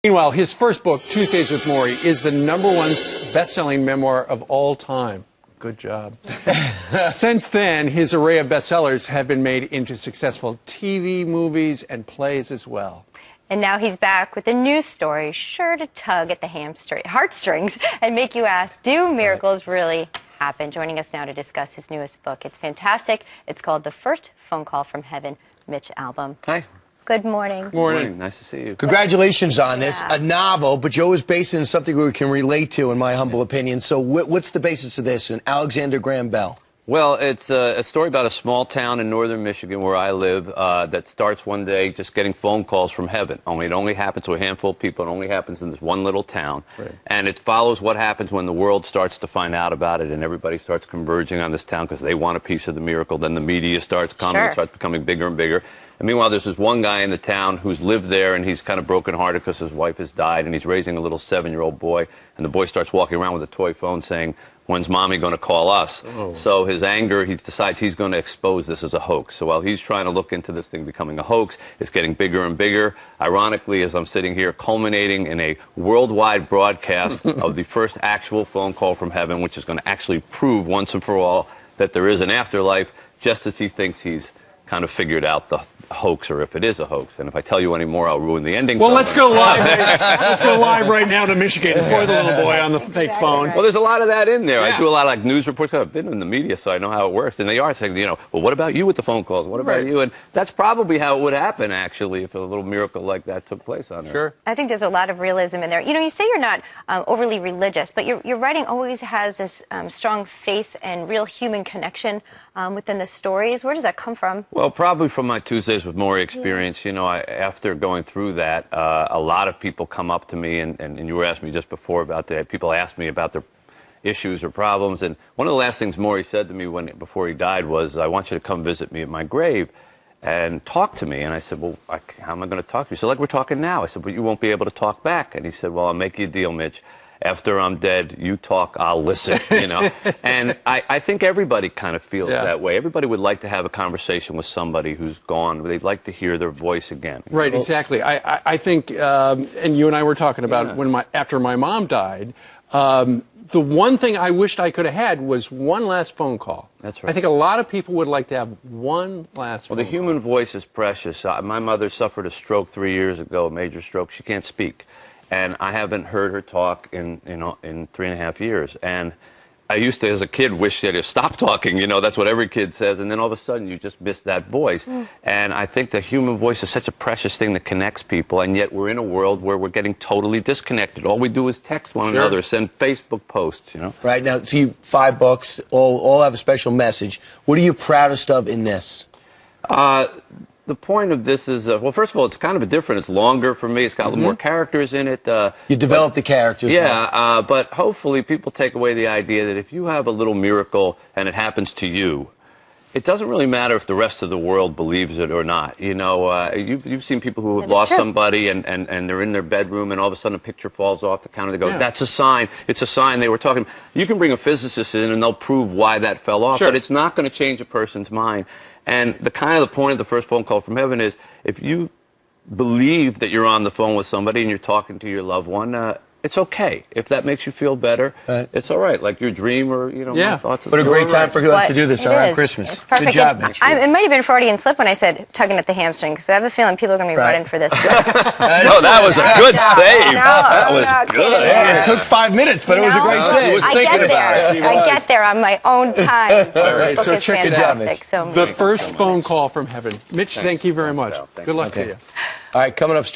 Meanwhile, his first book, Tuesdays with Maury, is the #1 best-selling memoir of all time. Good job. Since then, his array of bestsellers have been made into successful TV, movies, and plays as well. And now he's back with a new story sure to tug at the heartstrings and make you ask, do miracles really happen? Joining us now to discuss his newest book. It's fantastic. It's called The First Phone Call from Heaven, Mitch Albom. Hi. Good morning. Morning. Nice to see you. Congratulations on this. A novel, but Joe is based in something we can relate to, in my humble opinion. So what's the basis of this? An Alexander Graham Bell. Well, it's a story about a small town in northern Michigan where I live that starts one day just getting phone calls from heaven. Only it only happens to a handful of people. It only happens in this one little town. Right. And it follows what happens when the world starts to find out about it and everybody starts converging on this town because they want a piece of the miracle. Then the media starts coming. Sure. It starts becoming bigger and bigger. And meanwhile, there's this one guy in the town who's lived there, and he's kind of brokenhearted because his wife has died, and he's raising a little 7-year-old boy. And the boy starts walking around with a toy phone saying, "When's Mommy going to call us?" Oh. So his anger, he decides he's going to expose this as a hoax. So while he's trying to look into this thing becoming a hoax, it's getting bigger and bigger. Ironically, as I'm sitting here, culminating in a worldwide broadcast of the first actual phone call from heaven, which is going to actually prove once and for all that there is an afterlife, just as he thinks he's kind of figured out the hoax, or if it is a hoax. And if I tell you any more, I'll ruin the ending. Well, let's go live. Let's go live right now to Michigan for the little boy on the fake phone. Well, there's a lot of that in there. Yeah. I do a lot of like news reports. I've been in the media, so I know how it works. And they are saying, well, what about you with the phone calls? What about you? And that's probably how it would happen, actually, if a little miracle like that took place on Earth. Sure. I think there's a lot of realism in there. You know, you say you're not overly religious, but your writing always has this strong faith and real human connection within the stories. Where does that come from? Well, probably from my Tuesdays with Maury experience. You know, after going through that, a lot of people come up to me, and you were asking me just before about that. People ask me about their issues or problems. And one of the last things Maury said to me before he died was, "I want you to come visit me at my grave and talk to me." And I said, "Well, how am I going to talk to you?" He said, "Like we're talking now." I said, "But you won't be able to talk back." And he said, "Well, I'll make you a deal, Mitch. After I'm dead, you talk, I'll listen," you know. And I think everybody kind of feels that way. Everybody would like to have a conversation with somebody who's gone. They'd like to hear their voice again. Right, exactly. I think, and you and I were talking about after my mom died, the one thing I wished I could have had was one last phone call. That's right. I think a lot of people would like to have one last phone call. Well, the human voice is precious. My mother suffered a stroke 3 years ago, a major stroke. She can't speak. And I haven't heard her talk in 3.5 years. And I used to, as a kid, wish that she'd stop talking. You know, that's what every kid says. And then all of a sudden, you just miss that voice. And I think the human voice is such a precious thing that connects people. And yet we're in a world where we're getting totally disconnected. All we do is text one another, send Facebook posts, you know. Right, now, so you 5 books, all have a special message. What are you proudest of in this? The point of this is, well, first of all, it's kind of different. It's longer for me. It's got a little more characters in it. You develop the characters. Yeah, but hopefully people take away the idea that if you have a little miracle and it happens to you, it doesn't really matter if the rest of the world believes it or not. You know, you've seen people who have lost somebody and they're in their bedroom and all of a sudden a picture falls off the counter. They go, "That's a sign. It's a sign." They were talking. You can bring a physicist in and they'll prove why that fell off, but it's not going to change a person's mind. And the point of the first phone call from heaven is, if you believe that you're on the phone with somebody and you're talking to your loved one, it's okay. If that makes you feel better, it's all right. Like your dream or, my thoughts. What a great time for us to do this around Christmas. It's perfect. Good job, Mitch. It might have been Freudian slip when I said tugging at the hamstring, because I have a feeling people are going to be running for this. No, that was a good save. That was good. It took 5 minutes, but it was a great save. She was thinking about it. I get there on my own time. All right, so check it out. So The First Phone Call from Heaven. Mitch, thank you very much. Good luck to you. All right, coming up straight.